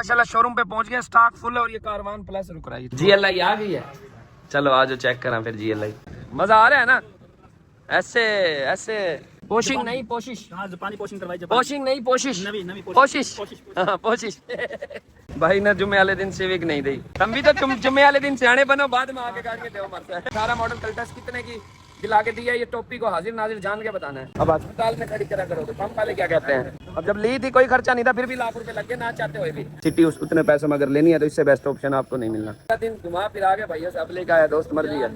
माशाल्लाह शोरूम पे पहुंच गया, स्टॉक फुल है और ये कारवान प्लस रुक रहा है। GLI आ गई है, चलो आज चेक करा फिर GLI। मजा आ रहा है ना? ऐसे ऐसे पोशिंग नहीं पोशिश, हाँ जापानी पोशिंग करवाई, पोशिंग नहीं पोशिश, नवी नवी कोशिश हाँ पोशिश। भाई ना जुम्मे वाले दिन सिविक नहीं दी, तुम भी तो जुम्मे वाले दिन सियाने बनो, बाद में आके काट के दो मरता है। 18 मॉडल कल्टस कितने की दिला के दिया, ये टोपी को हाजिर नाजिर जान के बताना है। अब अस्पताल में खड़ी करा करो तो पंप वाले क्या कहते हैं। अब जब ली थी कोई खर्चा नहीं था, फिर भी लाख रुपए लग गए ना चाहते हुए भी। सिटी उतने पैसों में अगर लेनी है तो इससे बेस्ट ऑप्शन आपको नहीं मिलना। दिन घुमा फिर आगे भैया से अब लेके आया, दोस्त मर्जी है।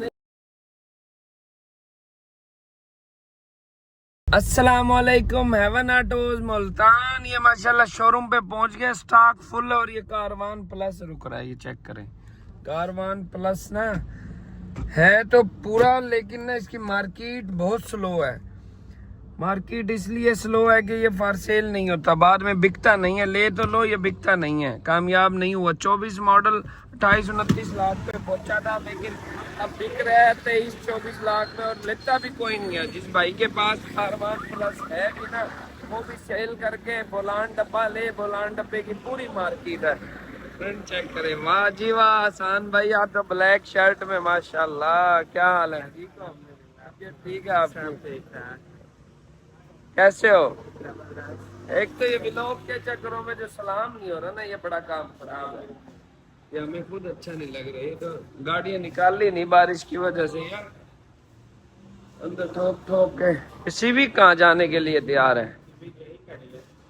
अस्सलामुअलैकुम, हेवन ऑटोज मुल्तान। ये माशाल्लाह शोरूम पे पहुंच गए, स्टॉक फुल और ये कारवान प्लस रुक रहा है। ये चेक करें, कारवान प्लस ना है तो पूरा, लेकिन ना इसकी मार्केट बहुत स्लो है। मार्केट इसलिए स्लो है कि ये फॉर सेल नहीं होता, बाद में बिकता नहीं है। ले तो लो, ये बिकता नहीं है, कामयाब नहीं हुआ। 24 मॉडल 28-29 लाख पे पहुंचा था, लेकिन अब बिक रहा है 23-24 लाख में और लेता भी कोई नहीं है। जिस भाई के पास कारवान प्लस है भी ना, वो भी सेल करके बोलान डब्बा ले, बोलान डब्बे की पूरी मार्केट है। फ्रंट चेक करें, वाह जी वाह आसान भाई, आप तो ब्लैक शर्ट में माशाल्लाह, क्या हाल है? ठीक हो? ठीक है, आप कैसे हो? एक तो ये ब्लॉग के चक्करों में जो सलाम नहीं हो रहा ना, ये बड़ा काम खराब है। ये हमें खुद अच्छा नहीं लग रहा है। तो गाड़ियां निकाल ली नहीं बारिश की वजह से यार, अंदर ठोक ठोक के। किसी भी कहाँ जाने के लिए तैयार है,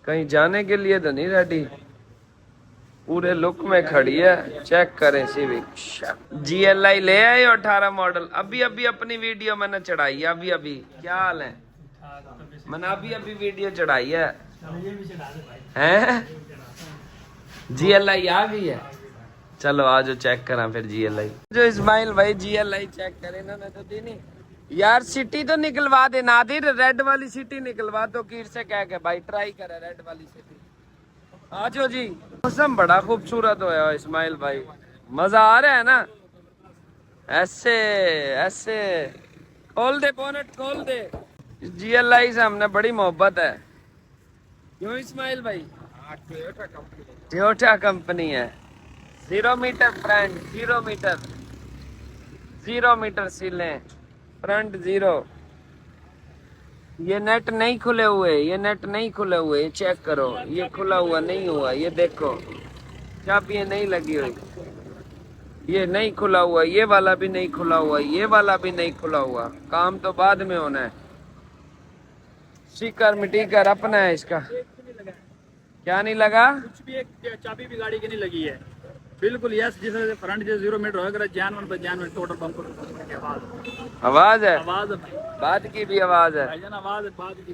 कहीं जाने के लिए तो नहीं रेडी, पूरे लुक में खड़ी है। चेक करें सिविक। GLI ले आए 18 मॉडल, अभी अभी अपनी वीडियो मैंने चढ़ाई है, अभी अभी। क्या हाल है? मैंने अभी अभी वीडियो चढ़ाई है, हैं? GLI आ गई है, चलो आज चेक करा फिर GLI। जो इस्माइल भाई GLI चेक करे ना, मैं तो देनी यार। सिटी तो निकलवा दे नादिर, रेड वाली सिटी निकलवा दो। कीर से कह के भाई ट्राई करे रेड वाली सिटी। आजो जी, मौसम बड़ा खूबसूरत होया इस्माइल भाई, मजा आ रहा है ना? ऐसे ऐसे खोल दे बोनट, खोल दे। GLI से हमने बड़ी मोहब्बत है, क्यों इस्माइल भाई? टोयोटा कंपनी है। 0 मीटर फ्रंट, 0 मीटर, 0 मीटर सीलें, फ्रंट 0। ये नेट नहीं खुले हुए, ये नेट नहीं खुले हुए, ये चेक करो, ये खुला हुआ नहीं हुआ, ये देखो चाबियां नहीं लगी हुई, ये नहीं खुला हुआ, ये वाला भी नहीं खुला हुआ, ये वाला भी नहीं खुला हुआ। काम तो बाद में होना है। स्टिकर मिटीकर अपना है इसका। क्या नहीं लगा? कुछ भी, एक चाबी भी गाड़ी की नहीं लगी है, बिल्कुल यस। जैसे फ्रंट जो 0 मीटर होगा, जानवर पर जानवर टोटल बम्पर आवाज है, आवाज बाद की भी आवाज है, आवाज बाद की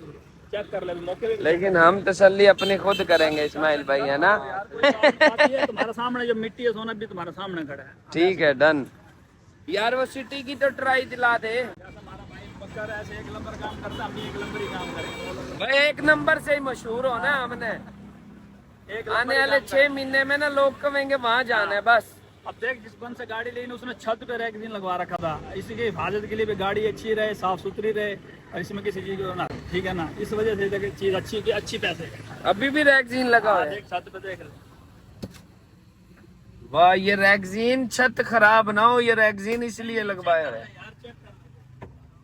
चेक कर ले मौके। लेकिन हम तसल्ली अपनी खुद करेंगे इस्माइल भाई, है ना? तुम्हारे सामने जो मिट्टी है सोना भी तुम्हारे सामने खड़ा है। ठीक है, डन यार। वो सिटी की तो ट्राई दिला दे। ऐसे एक नंबर काम करता, हम भी एक नंबर ही काम करेंगे भाई, एक नंबर से ही मशहूर हो ना हमने। आने वाले 6 महीने में ना लोग कहेंगे वहाँ जाना है बस। अब देख, जिस बंद से गाड़ी लेनी उसने छत पे रैगजीन लगवा रखा था, इसी की हिफाजत के लिए भी गाड़ी अच्छी रहे, साफ सुथरी रहे, और इसमें किसी चीज को ना, ठीक है ना, इस वजह से चीज अच्छी की अच्छी पैसे। अभी भी रैगजीन लगा है, देख छत पे देख। वाह, ये रैगजीन छत खराब ना हो, ये रैगजीन इसलिए लगवाया है।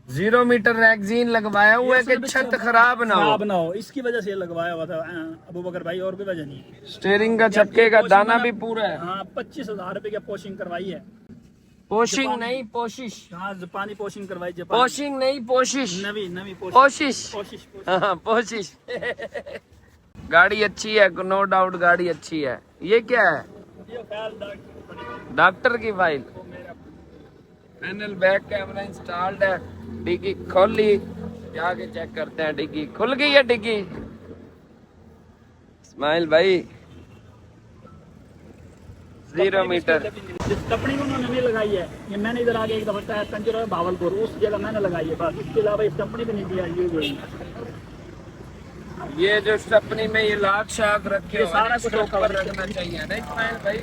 0 मीटर रैगजीन लगवाया हुआ है कि छत खराब ना हो, इसकी वजह से लगवाया हुआ था अबू बकर भाई, और भी वजह नहीं। स्टीयरिंग का चक्के का दाना भी पूरा है। हाँ, 25,000 रुपए की पोशिंग करवाई है। पोशिंग नहीं पोशिश, हाँ जापानी पोशिंग करवाई, पोशिंग नहीं पोशिश, नवी नवी कोशिश, कोशिश। हाँ पोशिश। गाड़ी अच्छी है, नो डाउट गाड़ी अच्छी है। ये क्या है? डॉक्टर की file. Panel back camera installed है, डिग्गी खोली, आगे चेक करते हैं। डिग्गी खुल गई है, डिग्गी इस्माइल भाई 0 मीटर। टपड़ी उन्होंने नहीं लगाई है, ये मैंने इधर आगे एक दफा पंचर है भावलपुर, उस जगह मैंने लगाई है बस, इसके अलावा इस टपड़ी भी नहीं दिया। ये जो स्टपनी में ये लाख शाख रखे हो, सारा कुछ ऊपर रखना चाहिए ना इस्माइल भाई,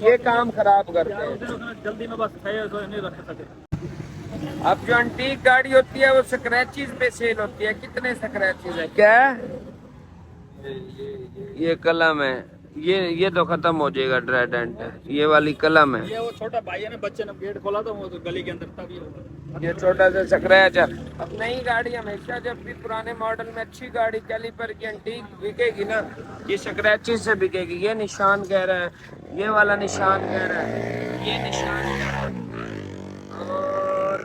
ये काम खराब करते हैं। जल्दी में बस नहीं रख सके। अब जो एंटीक गाड़ी होती है वो स्क्रैचेस पे सेल होती है। कितने स्क्रैचेस है? क्या ये कलम है, ये तो खत्म हो जाएगा ट्राइडेंट, ये वाली कलम है। ये वो छोटा भाई है ना, बच्चे ने गेट खोला तो वो तो गली के अंदर तभी होगा। ये छोटा सा स्क्रैच है। अब नई गाड़ी हमेशा जब भी पुराने मॉडल में अच्छी गाड़ी कैलिपर की एंटीक बिकेगी ना, ये स्क्रैचेस से बिकेगी। ये निशान कह रहा है, ये वाला निशान कह रहा है, ये निशान कह रहा है, और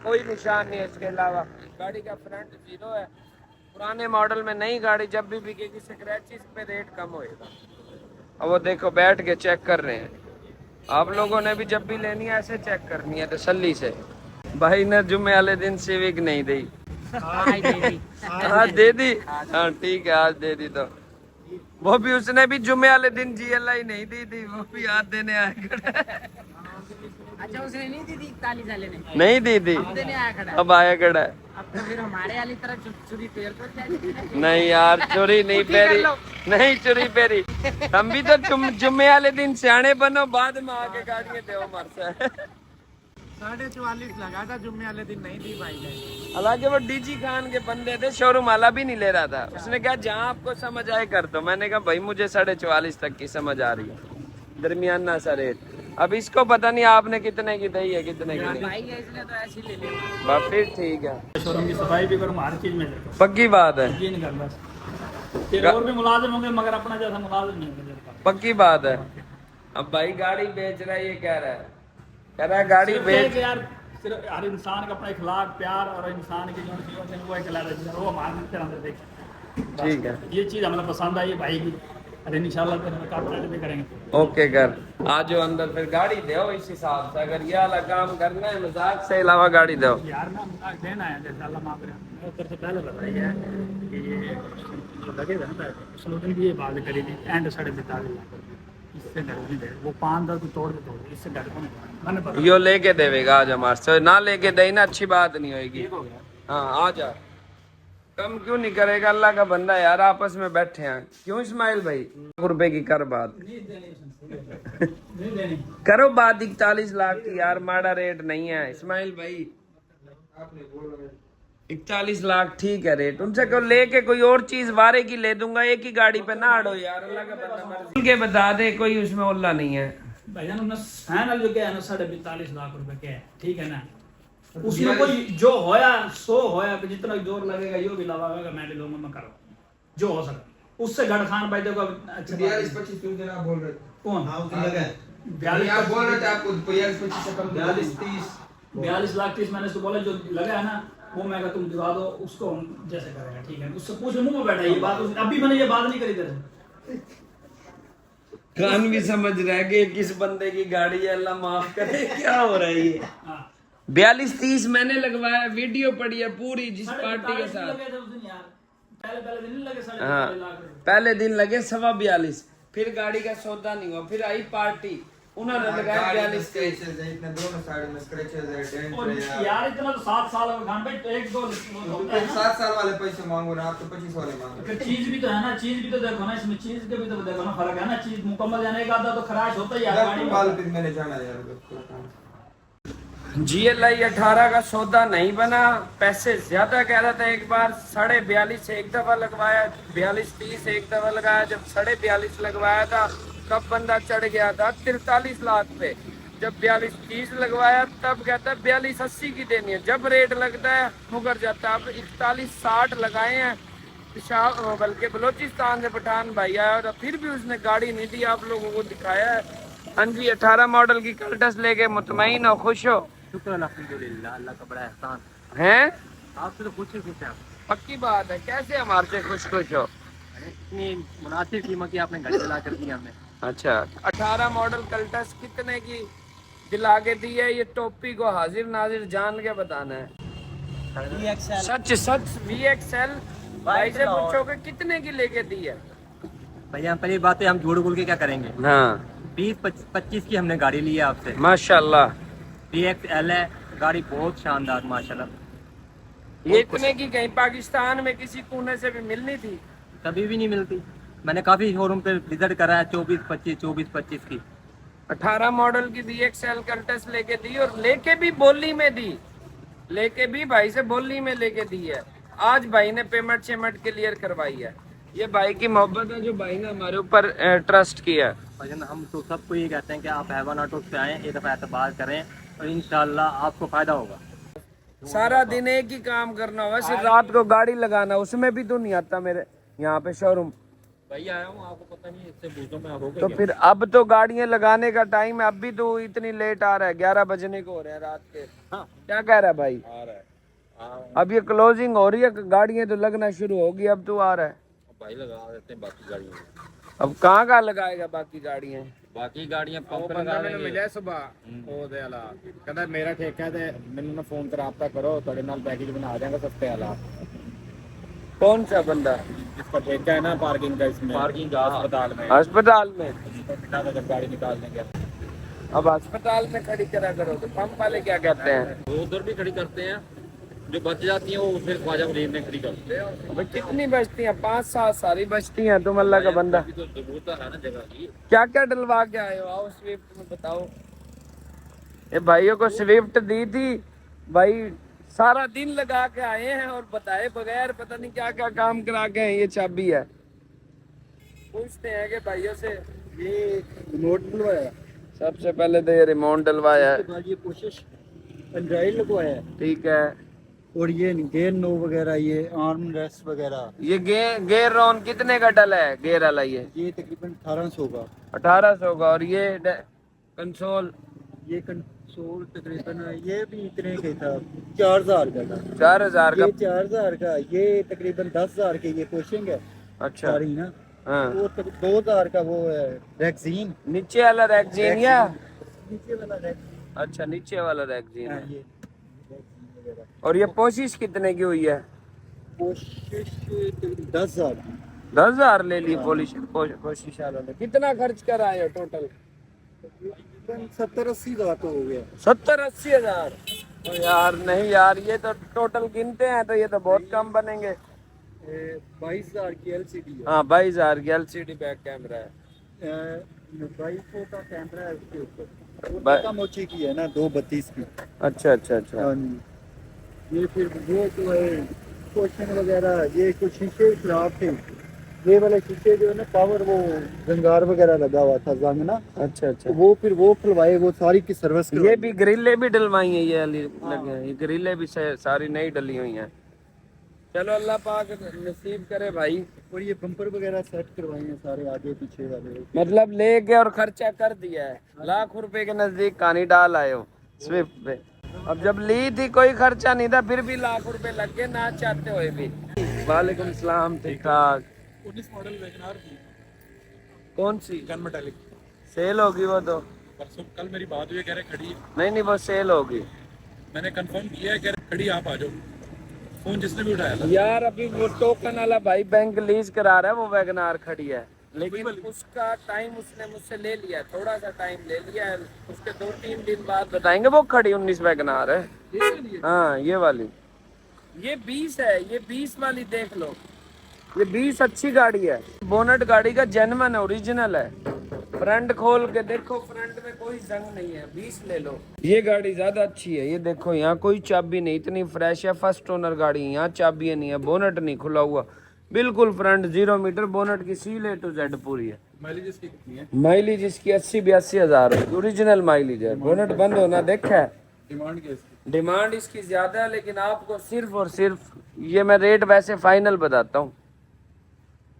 कोई निशान नहीं है इसके अलावा। गाड़ी का फ्रंट जीरो है। पुराने मॉडल में नई गाड़ी जब भी बिकेगी स्क्रैचेस पे रेट कम होएगा। अब वो देखो बैठ के चेक कर रहे हैं। आप लोगों ने भी जब भी लेनी है ऐसे चेक करनी है तसल्ली से। भाई ने जुम्मे वाले दिन सिविक नहीं दी, आज दे दी। हाँ ठीक है, आज दे दी। तो वो भी उसने भी जुम्मे वाले दिन GLI नहीं दी थी, वो भी आज देने आया खड़ा। अच्छा उसने नहीं दी थी 41 वाले ने, नहीं दी थी, अब देने आया खड़ा है। अब आया खड़ा है। अब तो फिर हमारे वाली तरह चुरी पेड़ पर जाएगी। नहीं यार चोरी नहीं पेरी, नहीं चोरी पेरी। हम भी तो जुम्मे वाले दिन सियाने बनो, बाद में आके गाड़ियां दो मरसा। 44.5 लगा था जुम्मे वाले दिन, नहीं दी भाई ने। हालांकि वो डीजी खान के बंदे थे, शोरूम वाला भी नहीं ले रहा था। उसने कहा जहाँ आपको समझ आए कर दो। मैंने कहा भाई मुझे 44.5 तक की समझ आ रही है, दरमियाना सा रेट। अब इसको पता नहीं आपने कितने की दी है, कितने की नहीं। भाई है इसलिए तो ऐसे ही ले लिया। बस फिर ठीक है। शोरूम की सफाई भी करूँ, हर चीज में देखो। पक्की बात है, ये नहीं कर बस। फिर और भी मुलाजिम होंगे मगर अपना जैसा मुलाजिम नहीं होंगे। पक्की बात है। अब भाई गाड़ी बेच रहा है, ये कह रहा है गाड़ी सिर्फ बेच। एक यार, सिर्फ हर इंसान का अपना इखलाक, प्यार और इंसान की जो चीज़ें हैं वो एक अलग है, वो हमारे तरह से देखें। ठीक है, ये चीज़ हमें पसंद आई भाई की। अरे इंशाल्लाह फिर हम काम भी करेंगे। ओके कर आज अंदर फिर गाड़ी दो इस हिसाब से। अगर ये वाला काम करना है मजाक से अलावा गाड़ी दो। यार ना मजाक देना है, जैसे अल्लाह माफ करे, मैं उधर से पहले बताई है कि ये जो लगेगा ना उसने उस दिन भी ये बात करी थी एंड 45.5 लाख, इससे डर नहीं दे। वो 5-10 को तोड़ के तोड़, इससे डर को नहीं। मैंने पता यो लेके देवेगा आज हमारे से, ना लेके दे ना अच्छी बात नहीं होगी। ठीक हो गया। हाँ आ जा, कम क्यों नहीं करेगा, अल्लाह का बंदा यार, आपस में बैठे हैं। क्यों इस्माइल भाई, ₹1 की कर बात, नहीं देनी उसने, नहीं देनी। करो बात 41 लाख की यार, माड़ा रेट नहीं है इस्माइल भाई। 41 लाख ठीक है रेट। उनसे को लेके कोई और चीज वारे की ले दूंगा, एक ही गाड़ी पे ना अड़ो यार, अल्लाह का बंदा मर्जी के बता दे, कोई उसमें ओल्ला नहीं है। भाईजान उन्हें फाइनल जो क्या है ना 45.5 लाख रुपए के है, ठीक है ना। उसमें कोई जो होया सो होया, जितना जोर लगेगा यो भी लगाएगा, मैं भी लूंगा, मैं करो जो हो सके उससे। गढ़ खान भाई देखो अच्छा 42-25 क्यों देना बोल रहे थे? कौन हाँ उतना लगा है। 42 आप बोल रहे थे आपको 42-25 से कम 42-30 42 लाख 30 मैंने उसको बोला जो लगा है ना वो मैं तुम दिवा दो उसको, हम जैसे करेगा ठीक है। उससे पूछ मुंह में बैठा ये बात, उसने अभी मैंने ये बात नहीं करी तेरे। कान भी समझ रहा है कि किस बंदे की गाड़ी है, अल्लाह माफ करे। क्या हो रहा है ये? हाँ 42-30 मैंने लगवाया, वीडियो पड़ी है पूरी जिस पार्टी के साथ। लगे थे उस दिन यार, पहले दिन नहीं लगे 42 हाँ लाख रुपए। पहले दिन लगे 42.25, फिर गाड़ी का सौदा नहीं हुआ, फिर आई पार्टी, उन्होंने लगाया 42। स्क्रैचेस है, इतने दोनों साइड में स्क्रैचेस है, डेंट और है यार। यार इतना तो 7 साल का खान भाई, एक दो होता है ना। 7 साल वाले पैसे मांगो ना, आप तो 25 वाले मांगो। फिर चीज भी तो है ना, चीज भी तो देखो ना, इसमें चीज के भी तो देखो ना, फर्क है ना। चीज मुकम्मल जाने का आधा तो खराश होता ही है गाड़ी में। माल फिर मैंने जाना यार। GLI 18 का सौदा नहीं बना, पैसे ज्यादा कह रहा था। एक बार 42.5 से एक दफा लगवाया, 42-30 एक दफा लगाया। जब 42.5 लगवाया था तब बंदा चढ़ गया था 43 लाख पे। जब 42-30 लगवाया तब कहता है 42-80 की देनी है। जब रेट लगता है मुकर जाता है। अब 41-60 लगाए हैं, बल्कि बलोचिस्तान से पठान भाई आया और फिर भी उसने गाड़ी नहीं दी, आप लोगों को दिखाया है। हाँ जी 18 मॉडल की कल्टस लेके मुतमईन हो, खुश हो? शुक्र अल्हम्दुलिल्लाह, अल्लाह का बड़ा एहसान हैं? आपसे तो खुश ही खुश है। पक्की बात है, कैसे हमारे से खुश खुश हो? इतनी मुनासिब कीमत की आपने गाड़ी दिला कर दी हमें। अच्छा 18 मॉडल कल्टस कितने की दिला के दी है? ये टोपी को हाजिर नाजिर जान के बताना है। सच सच VXL भाई से पूछोगे कितने की लेके दी है? भैया पहली बात है, हम झूठ बोल के क्या करेंगे। हाँ 20-25 की हमने गाड़ी ली है आपसे, माशाल्लाह। VXL है गाड़ी, बहुत शानदार माशाल्लाह। ये इतने की कहीं पाकिस्तान में किसी कोने से भी मिलनी थी? कभी भी नहीं मिलती। मैंने काफी शोरूम पे विजिट करा है, 24-25 की। 18 मॉडल की VXL कल्टस लेके दी, और लेके भी बोली में दी, लेके भी भाई से बोली में लेके दी है। आज भाई ने पेमेंट शेमेंट क्लियर करवाई है। ये भाई की मोहब्बत है जो भाई ने हमारे ऊपर ट्रस्ट किया। भाईजान हम तो सबको ये कहते हैं कि आप हैवान ऑटो पे आएँ, एक दफ़ा एतबार करें और इंशाल्लाह आपको फ़ायदा होगा। सारा दिन एक ही काम करना होगा, सिर्फ रात को गाड़ी लगाना, उसमें भी तो नहीं आता मेरे यहाँ पे शोरूम। भाई आया हूँ, आपको पता नहीं इससे पूछो मैं हो तो फिर अब तो गाड़ियां लगाने का टाइम है, अब भी तो इतनी लेट आ रहा है, 11 बजने को हो रहे हैं रात के। हाँ। क्या कह रहा है भाई? आ रहा है। हाँ अब ये क्लोजिंग हो रही है, गाड़ियां तो लगना शुरू होगी, अब तो आ रहा है। भाई लगा देते हैं बाकी गाड़ियों में। अब कहाँ कहाँ लगाएगा बाकी गाड़ियां? ਬਾਕੀ ਗਾੜੀਆਂ ਪੰਪ ਲਗਾ ਦੇਣਗੇ। ਮੈਨੂੰ ਮਿਲਿਆ ਸਵੇਰ ਉਹਦੇ ਵਾਲਾ ਕਹਿੰਦਾ ਮੇਰਾ ਠੇਕਾ ਹੈ ਤੇ ਮੈਨੂੰ ਨਾ ਫੋਨ ਤੇ ਰਾਬਤਾ ਕਰੋ, ਤੁਹਾਡੇ ਨਾਲ ਪੈਕੇਜ ਬਣਾ ਦਿਆਂਗਾ ਸਸਤੇ ਵਾਲਾ। कौन सा बंदा? जिसका ठेका है ना पार्किंग का, इसमें पार्किंग का अस्पताल में। अस्पताल में? बिठा कर जब गाड़ी निकाल देंगे। अब अस्पताल में खड़ी करा करो तो पंप वाले क्या कहते हैं? वो उधर भी खड़ी करते हैं, जो बच जाती हैं वो फिर ख्वाजा मरीन में खड़ी करते हैं। भाई कितनी बचती हैं? 5-7 सारी बचती हैं। तुम अल्लाह का बंदा, अभी तो जरूरत है ना जगह की। क्या क्या डलवा के आए हो? आओ स्विफ्ट में बताओ। ये भाइयों को स्विफ्ट दी थी भाई, सारा दिन लगा के आए हैं और बताए बगैर पता नहीं क्या क्या काम करा के हैं। ये चाबी है। पूछते हैं कि भाइयों से, ये रिमोट डलवाया, सबसे पहले तो ये रिमोट डलवाया है, उसके बाद ये कोशिश एंड्रॉइड लगवाया है, ठीक है। और ये गेयर नो वगैरह, ये आर्म रेस्ट वगैरह। ये गेयर ऑन कितने का डला है? गेयर वाला ये तकरीबन 1800 का। 1800 का। और ये कंसोल? ये कंसोल तकरीबन ये भी इतने का था, 4000 का था। 4000 का? ये 4000 का, ये तकरीबन 10000 के ये कोशिंग है अच्छा। सारी ना। हाँ। वो 2000 का वो है रैक्सीन, नीचे वाला रैक्जीन या? नीचे वाला रैक्सीन। अच्छा, नीचे वाला रैक्जीन हाँ, है। ये रैक्सीन वगैरह। और ये कोशिश कितने की हुई है? कोशिश 10,000 की। 10,000 ले ली कोशिश वालों ने। कितना खर्च कर आए हो टोटल? 70-80 का तो हो गया। 70-80 हजार? तो यार नहीं यार, ये तो टोटल गिनते हैं तो ये तो बहुत कम बनेंगे। 22,000 की एलसीडी है। हाँ, 22,000 की एलसीडी बैक कैमरा है। 2200 का कैमरा है उसके ऊपर। बा- वो कम मोची की है ना, 232 की। अच्छा अच्छा अच्छा। हाँ जी। ये फिर वो तो है क्वेश्चन वगैरह, ये कुछ शीशे खराब थे, ये वाले शीशे जो है ना पावर, वो जंगार वगैरह लगा हुआ था जंग ना। अच्छा अच्छा। तो वो फिर वो खुलवाए, वो सारी की सर्विस ये भी ग्रिलें भी डलवाई हैं, ये वाली लगे हैं, ये ग्रिलें भी सारी नई डली हुई हैं। चलो अल्लाह पाक नसीब करे भाई। और ये बम्पर वगैरह सेट करवाए हैं सारे आगे पीछे वाले। मतलब लेके और खर्चा कर दिया है, लाख रुपए के नजदीक कहानी डाल आए हो स्विफ्ट पे। अब जब ली थी कोई खर्चा नहीं था, फिर भी लाख रुपए लग गए ना चाहते हुए भी। वालेकुम सलाम। ठीक ठाक। 19 मॉडल वैगनआर की। कौन सी? Gun metallic. सेल होगी वो तो? परसों कल मेरी बात हुई, कह रहे खड़ी है। नहीं नहीं, वो सेल होगी। मैंने कंफर्म किया है, कह रहे खड़ी, आप आ जाओ। फोन जिसने भी उठाया था। यार अभी वो टोकन वाला भाई बैंक लीज करा रहा है, वो वैगनार खड़ी है, लेकिन उसका टाइम उसने मुझसे ले लिया, थोड़ा सा टाइम ले लिया है। उसके 2-3 दिन बाद बताएंगे। वो खड़ी 19 वैगनार है। हाँ ये वाली, ये 20 है, ये 20 वाली देख लो, ये 20 अच्छी गाड़ी है। बोनट गाड़ी का जेन्युइन है, ओरिजिनल है। फ्रंट खोल के देखो, फ्रंट में कोई जंग नहीं है। 20 ले लो। ये गाड़ी ज्यादा अच्छी है। ये देखो यहाँ कोई चाबी नहीं, इतनी फ्रेश है, फर्स्ट ओनर गाड़ी है। यहाँ चाबी नहीं है, बोनट नहीं खुला हुआ, बिल्कुल फ्रंट 0 मीटर, बोनट की सील A to Z पूरी है। माइलेज इसकी कितनी है? माइलेज इसकी 80-82 हजार ओरिजिनल माइलेज है। बोनट बंद होना देखा है। डिमांड क्या इसकी? डिमांड इसकी ज्यादा है, लेकिन आपको सिर्फ और सिर्फ ये मैं रेट वैसे फाइनल बताता हूँ,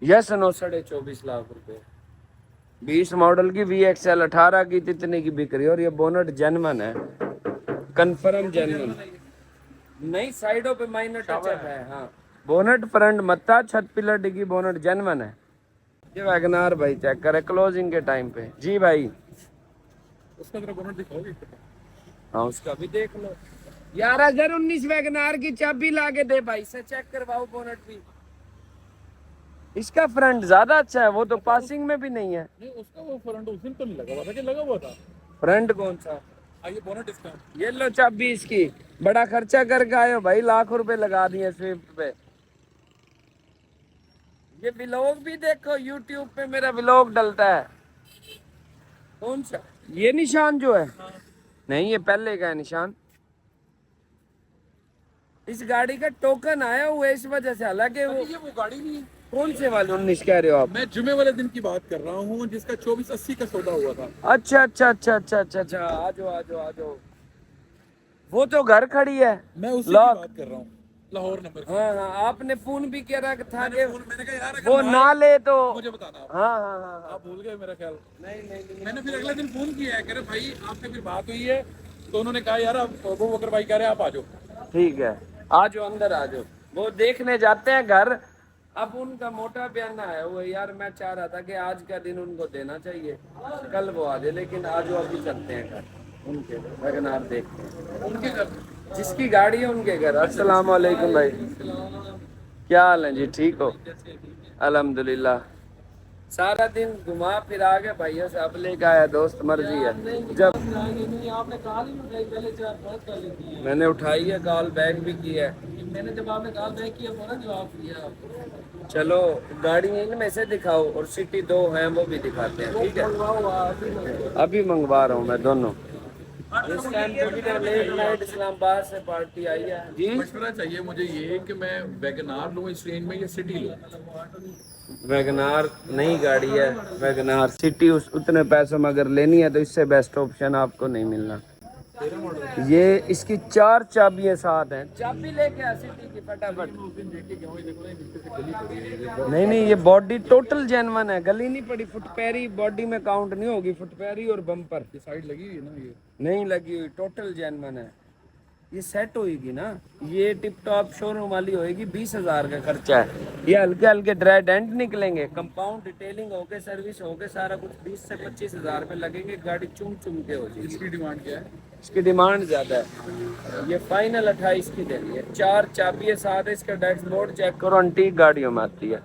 यस नो 24.5 लाख रुपए। 20 मॉडल की VXL 18 की कितने की बिक रही है? और ये बोनट जेन्युइन है, कंफर्म जेन्युइन नहीं, साइडों पे माइनर टचअप है। हाँ, बोनट फ्रंट मत्ता, छत पिलर डिगी, बोनट जेन्युइन है। ये वैगनार भाई चेक करे क्लोजिंग के टाइम पे। जी भाई, उसका जरा बोनट दिखाओगे? हाँ उसका भी देख लो यार। अगर 19 वैगनार की चाबी ला के दे भाई से, चेक करवाओ बोनट भी। इसका फ्रंट ज्यादा अच्छा है, वो तो पासिंग में भी नहीं है। नहीं, उसका वो फ्रंट उस दिन तो नहीं लगा हुआ था, कि लगा हुआ था? फ्रंट कौन सा? आइए बोनट इसका। ये लो चाबी इसकी। बड़ा खर्चा करके आए हो भाई, लाख रुपए लगा दिए स्विफ्ट पे। ये व्लॉग भी देखो, यूट्यूब पे मेरा व्लॉग डलता है। कौन सा? ये निशान जो है? नहीं, ये पहले का है निशान। इस गाड़ी का टोकन आया हुआ है इस वजह से, हालांकि वो ये वो गाड़ी नहीं है। कौन से वाले 19 कह रहे हो आप? मैं जुमे वाले दिन की बात कर रहा हूँ जिसका 2480 का सौदा हुआ था। अच्छा अच्छा अच्छा अच्छा अच्छा अच्छा, आ जाओ आ जाओ आ जाओ। वो तो घर खड़ी है। मैं उसी की लॉक। बात कर रहा हूँ, लाहौर नंबर की। हाँ हाँ, आपने फोन भी किया था कि मैंने कहा यार अगर वो माल- ना ले तो। मुझे बताना आप। हाँ हाँ हाँ हाँ। आप भूल गए मेरा ख्याल। नहीं नहीं नहीं। मैंने फिर अगले दिन फोन किया है, कह रहे भाई आपसे फिर बात हुई है, तो उन्होंने कहा यार आप वो बकर भाई कह रहे हैं आप आ जाओ। ठीक है, आ जाओ अंदर आ जाओ। वो देखने जाते हैं घर। अब उनका मोटा बयान है वो, यार मैं चाह रहा था कि आज का दिन उनको देना चाहिए, कल वो आ जाए, लेकिन आज वो अभी चलते हैं घर उनके वैगनार देखते हैं। उनके घर जिसकी गाड़ी है उनके घर। अस्सलाम वालेकुम भाई, क्या हाल है जी? ठीक हो? अल्हम्दुलिल्लाह। सारा दिन घुमा फिरा के भैया से अब लेके आया, दोस्त मर्जी है। जब आपने कॉल ही उठाई, पहले 4-5 कॉल की है। मैंने उठाई है, कॉल बैक भी की है। मैंने जब आपने कॉल बैक किया फौरन जवाब दिया आपको। चलो गाड़ी इनमें से दिखाओ और सिटी 2 हैं वो भी दिखाते हैं, ठीक है? अभी मंगवा रहा हूँ मैं दोनों। इस टाइम पे लेट नाइट इस्लामाबाद से पार्टी आई है जी। मशवरा चाहिए मुझे ये कि मैं वैगनार लूँ इस रेंज में या सिटी लूँ। वैगनार नई गाड़ी है, वैगनार सिटी उतने पैसों में अगर लेनी है तो इससे बेस्ट ऑप्शन आपको नहीं मिलना। ये इसकी 4 चाबियां साथ हैं। चाबी लेके आ सिटी की फटाफट। नहीं नहीं, ये बॉडी टोटल जेन्युइन है, गली नहीं पड़ी। फुटपैरी बॉडी में काउंट नहीं होगी, फुटपैरी और बम्पर। ये साइड लगी हुई है ना, ये नहीं लगी हुई, टोटल जेन्युइन है। ये सेट होएगी ना, ये टिप टॉप शोरूम वाली होएगी। 20,000 का खर्चा है। ये हल्के हल्के ड्राई डेंट निकलेंगे, कंपाउंड डिटेलिंग होके सर्विस होके सारा कुछ 20 से 25,000 रुपये लगेंगे। गाड़ी चुम चुम के हो जाएगी। इसकी डिमांड क्या है? इसकी डिमांड ज़्यादा है। ये फाइनल 28 की देनी है। 4 चाबियाँ साथ है। इसका डैशबोर्ड चेक करो, एंटीक गाड़ियों में आती है।